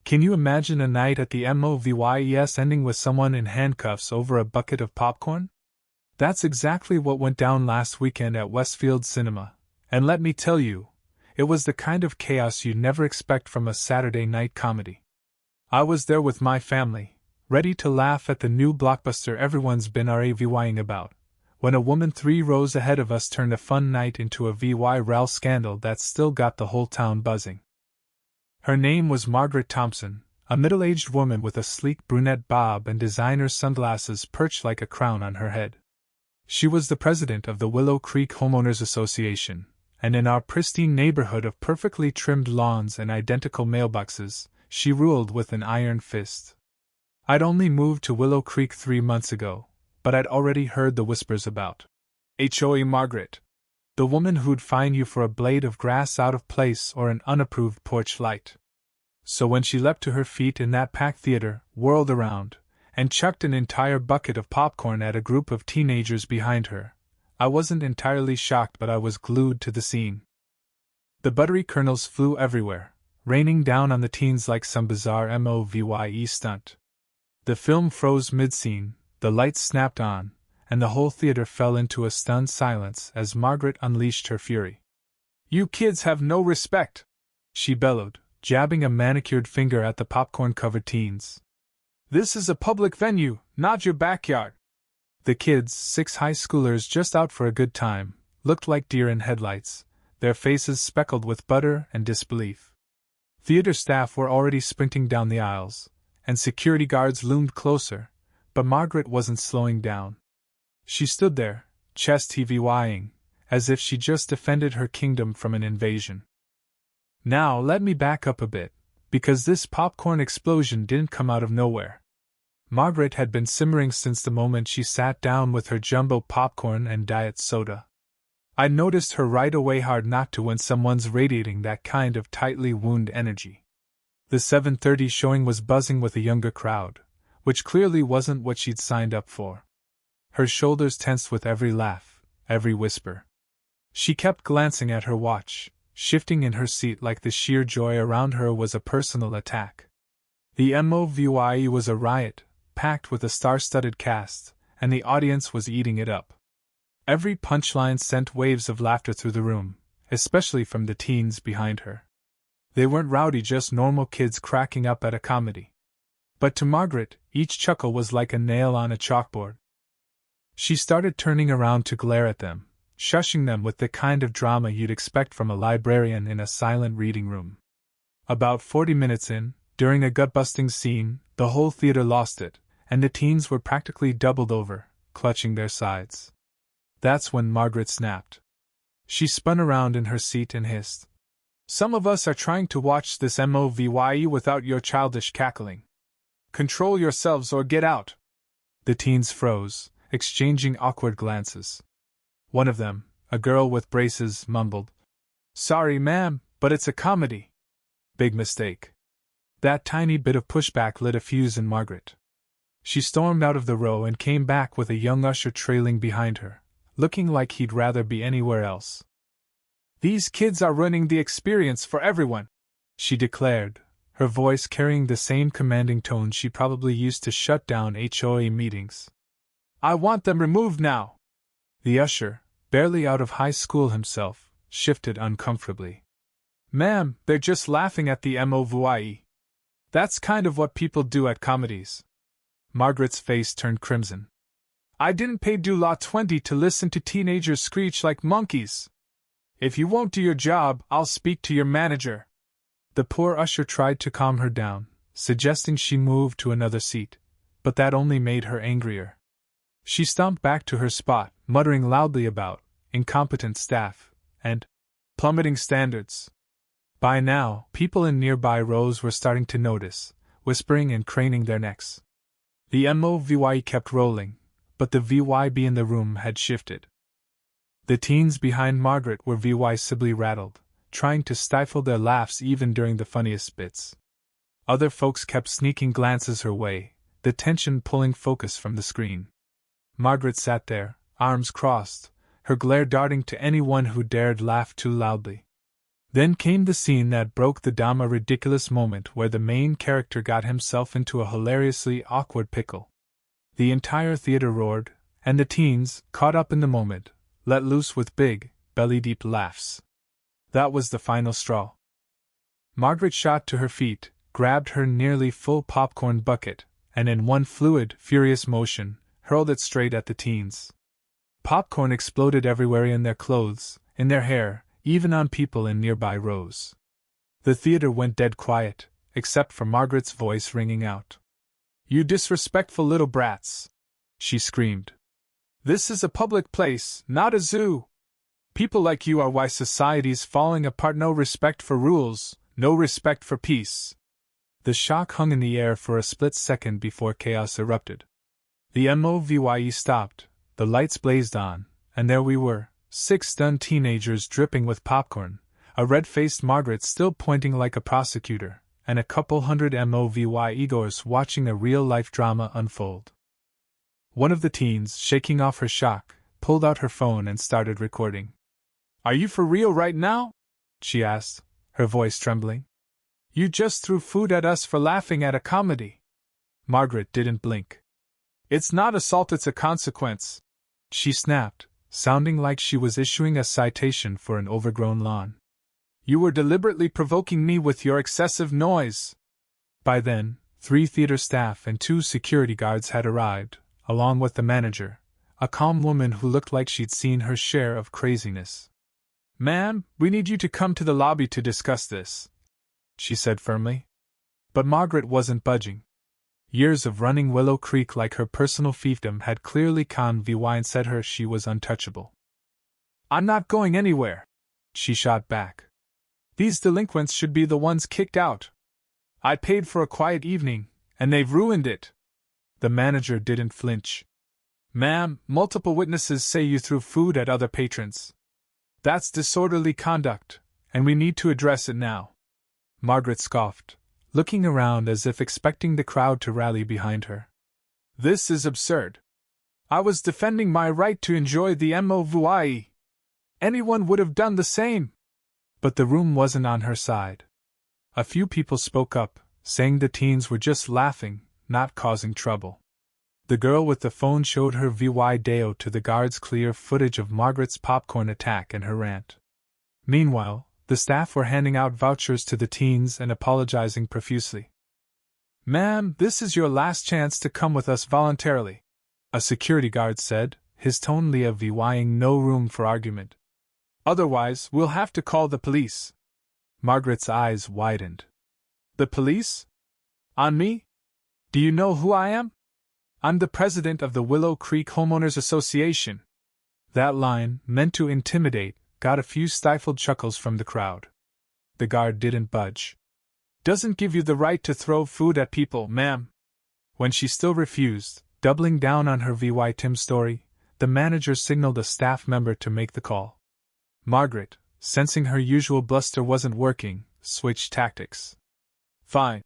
Can you imagine a night at the MOVYES ending with someone in handcuffs over a bucket of popcorn? That's exactly what went down last weekend at Westfield Cinema, and let me tell you, it was the kind of chaos you'd never expect from a Saturday night comedy. I was there with my family, ready to laugh at the new blockbuster everyone's been raving about, when a woman 3 rows ahead of us turned a fun night into a viral scandal that still got the whole town buzzing. Her name was Margaret Thompson, a middle-aged woman with a sleek brunette bob and designer sunglasses perched like a crown on her head. She was the president of the Willow Creek Homeowners Association, and in our pristine neighborhood of perfectly trimmed lawns and identical mailboxes, she ruled with an iron fist. I'd only moved to Willow Creek 3 months ago, but I'd already heard the whispers about HOA Margaret, the woman who'd fine you for a blade of grass out of place or an unapproved porch light. So when she leapt to her feet in that packed theater, whirled around, and chucked an entire bucket of popcorn at a group of teenagers behind her, I wasn't entirely shocked, but I was glued to the scene. The buttery kernels flew everywhere, raining down on the teens like some bizarre MOVYE stunt. The film froze mid-scene, the lights snapped on, and the whole theater fell into a stunned silence as Margaret unleashed her fury. "You kids have no respect!" she bellowed, jabbing a manicured finger at the popcorn-covered teens. "This is a public venue, not your backyard." The kids, 6 high schoolers just out for a good time, looked like deer in headlights, their faces speckled with butter and disbelief. Theater staff were already sprinting down the aisles, and security guards loomed closer, but Margaret wasn't slowing down. She stood there, chest heaving, as if she just defended her kingdom from an invasion. Now let me back up a bit, because this popcorn explosion didn't come out of nowhere. Margaret had been simmering since the moment she sat down with her jumbo popcorn and diet soda. I noticed her right away, hard not to when someone's radiating that kind of tightly wound energy. The 7:30 showing was buzzing with a younger crowd, which clearly wasn't what she'd signed up for. Her shoulders tensed with every laugh, every whisper. She kept glancing at her watch, shifting in her seat like the sheer joy around her was a personal attack. The MOVYE was a riot, packed with a star-studded cast, and the audience was eating it up. Every punchline sent waves of laughter through the room, especially from the teens behind her. They weren't rowdy, just normal kids cracking up at a comedy. But to Margaret, each chuckle was like a nail on a chalkboard. She started turning around to glare at them, shushing them with the kind of drama you'd expect from a librarian in a silent reading room. About 40 minutes in, during a gut-busting scene, the whole theater lost it, and the teens were practically doubled over, clutching their sides. That's when Margaret snapped. She spun around in her seat and hissed, "Some of us are trying to watch this MOVYE without your childish cackling. Control yourselves or get out." The teens froze, exchanging awkward glances. One of them, a girl with braces, mumbled, "Sorry, ma'am, but it's a comedy." Big mistake. That tiny bit of pushback lit a fuse in Margaret. She stormed out of the row and came back with a young usher trailing behind her, looking like he'd rather be anywhere else. "These kids are ruining the experience for everyone," she declared, her voice carrying the same commanding tone she probably used to shut down HOA meetings. "I want them removed now." The usher, barely out of high school himself, shifted uncomfortably. "Ma'am, they're just laughing at the MOVYE. That's kind of what people do at comedies." Margaret's face turned crimson. "I didn't pay $20 to listen to teenagers screech like monkeys. If you won't do your job, I'll speak to your manager." The poor usher tried to calm her down, suggesting she move to another seat, but that only made her angrier. She stomped back to her spot, muttering loudly about incompetent staff and plummeting standards. By now, people in nearby rows were starting to notice, whispering and craning their necks. The MOVYE kept rolling, but the VYB in the room had shifted. The teens behind Margaret were visibly rattled, trying to stifle their laughs even during the funniest bits. Other folks kept sneaking glances her way, the tension pulling focus from the screen. Margaret sat there, arms crossed, her glare darting to anyone who dared laugh too loudly. Then came the scene that broke the dam, a ridiculous moment where the main character got himself into a hilariously awkward pickle. The entire theater roared, and the teens, caught up in the moment, let loose with big, belly-deep laughs. That was the final straw. Margaret shot to her feet, grabbed her nearly full popcorn bucket, and in one fluid, furious motion, hurled it straight at the teens. Popcorn exploded everywhere, in their clothes, in their hair, even on people in nearby rows. The theater went dead quiet, except for Margaret's voice ringing out. "You disrespectful little brats!" she screamed. "This is a public place, not a zoo. People like you are why society's falling apart. No respect for rules, no respect for peace." The shock hung in the air for a split second before chaos erupted. The MOVYE stopped, the lights blazed on, and there we were, 6 stunned teenagers dripping with popcorn, a red-faced Margaret still pointing like a prosecutor, and a couple hundred MOVYE-goers watching a real-life drama unfold. One of the teens, shaking off her shock, pulled out her phone and started recording. "Are you for real right now?" she asked, her voice trembling. "You just threw food at us for laughing at a comedy." Margaret didn't blink. "It's not assault, it's a consequence," she snapped, sounding like she was issuing a citation for an overgrown lawn. "You were deliberately provoking me with your excessive noise." By then, 3 theater staff and 2 security guards had arrived, along with the manager, a calm woman who looked like she'd seen her share of craziness. "Ma'am, we need you to come to the lobby to discuss this," she said firmly. But Margaret wasn't budging. Years of running Willow Creek like her personal fiefdom had clearly convinced her she was untouchable. "I'm not going anywhere," she shot back. "These delinquents should be the ones kicked out. I paid for a quiet evening, and they've ruined it." The manager didn't flinch. "Ma'am, multiple witnesses say you threw food at other patrons. That's disorderly conduct, and we need to address it now." Margaret scoffed, looking around as if expecting the crowd to rally behind her. "This is absurd. I was defending my right to enjoy the MOVYE. Anyone would have done the same." But the room wasn't on her side. A few people spoke up, saying the teens were just laughing, not causing trouble. The girl with the phone showed her video to the guards, clear footage of Margaret's popcorn attack and her rant. Meanwhile, the staff were handing out vouchers to the teens and apologizing profusely. "Ma'am, this is your last chance to come with us voluntarily," a security guard said, his tone levying no room for argument. "Otherwise, we'll have to call the police." Margaret's eyes widened. "The police? On me? Do you know who I am? I'm the president of the Willow Creek Homeowners Association." That line, meant to intimidate, got a few stifled chuckles from the crowd. The guard didn't budge. "Doesn't give you the right to throw food at people, ma'am." When she still refused, doubling down on her Tim story, the manager signaled a staff member to make the call. Margaret, sensing her usual bluster wasn't working, switched tactics. "Fine,"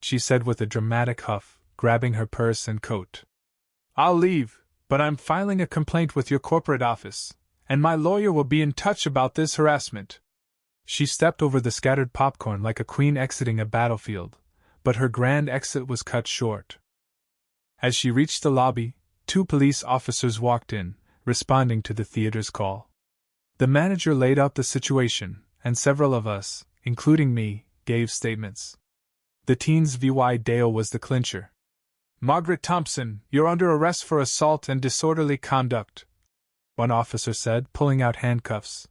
she said with a dramatic huff, grabbing her purse and coat. "I'll leave, but I'm filing a complaint with your corporate office, and my lawyer will be in touch about this harassment." She stepped over the scattered popcorn like a queen exiting a battlefield, but her grand exit was cut short. As she reached the lobby, 2 police officers walked in, responding to the theater's call. The manager laid out the situation, and several of us, including me, gave statements. The teen's video was the clincher. "Margaret Thompson, you're under arrest for assault and disorderly conduct," one officer said, pulling out handcuffs.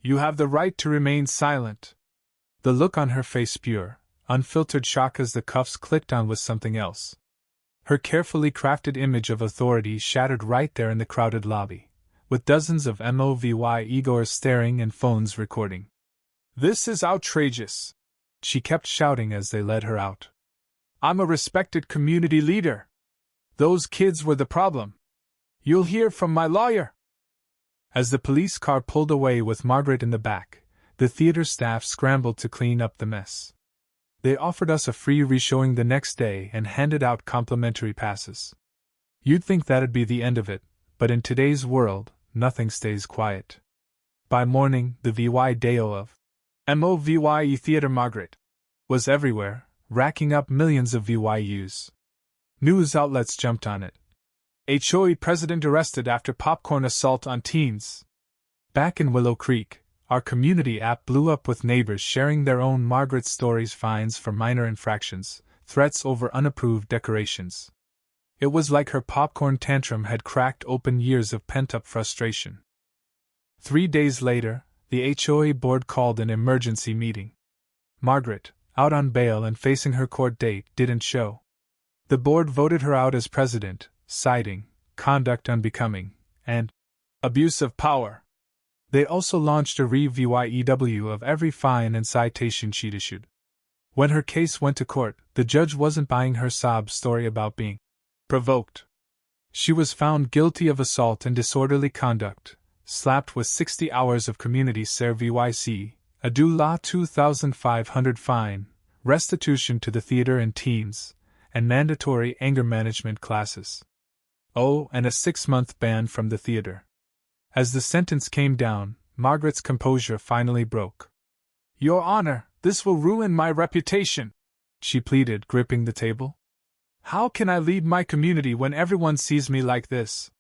"You have the right to remain silent." The look on her face pure, unfiltered shock as the cuffs clicked on was something else. Her carefully crafted image of authority shattered right there in the crowded lobby, with dozens of MOVYE-goers staring and phones recording. "This is outrageous," she kept shouting as they led her out. "I'm a respected community leader. Those kids were the problem. You'll hear from my lawyer." As the police car pulled away with Margaret in the back, the theater staff scrambled to clean up the mess. They offered us a free reshowing the next day and handed out complimentary passes. You'd think that'd be the end of it, but in today's world, nothing stays quiet. By morning, the video of MOVYE Theater Margaret was everywhere, racking up millions of VYUs. News outlets jumped on it. HOA president arrested after popcorn assault on teens. Back in Willow Creek, our community app blew up with neighbors sharing their own Margaret stories, fines for minor infractions, threats over unapproved decorations. It was like her popcorn tantrum had cracked open years of pent-up frustration. 3 days later, the HOA board called an emergency meeting. Margaret, out on bail and facing her court date, didn't show. The board voted her out as president, citing conduct unbecoming and abuse of power. They also launched a review of every fine and citation she'd issued. When her case went to court, the judge wasn't buying her sob story about being provoked. She was found guilty of assault and disorderly conduct, slapped with 60 hours of community service, a DULA $2,500 fine, restitution to the theater and teens, and mandatory anger management classes. Oh, and a 6-month ban from the theater. As the sentence came down, Margaret's composure finally broke. "Your Honor, this will ruin my reputation," she pleaded, gripping the table. "How can I lead my community when everyone sees me like this?"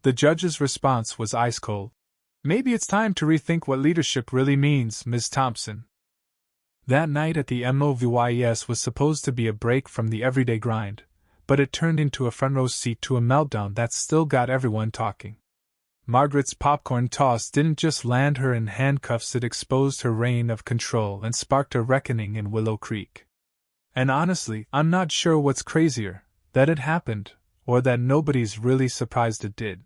The judge's response was ice cold. "Maybe it's time to rethink what leadership really means, Ms. Thompson." That night at the MOVYES was supposed to be a break from the everyday grind, but it turned into a front-row seat to a meltdown that still got everyone talking. Margaret's popcorn toss didn't just land her in handcuffs, it exposed her reign of control and sparked a reckoning in Willow Creek. And honestly, I'm not sure what's crazier, that it happened, or that nobody's really surprised it did.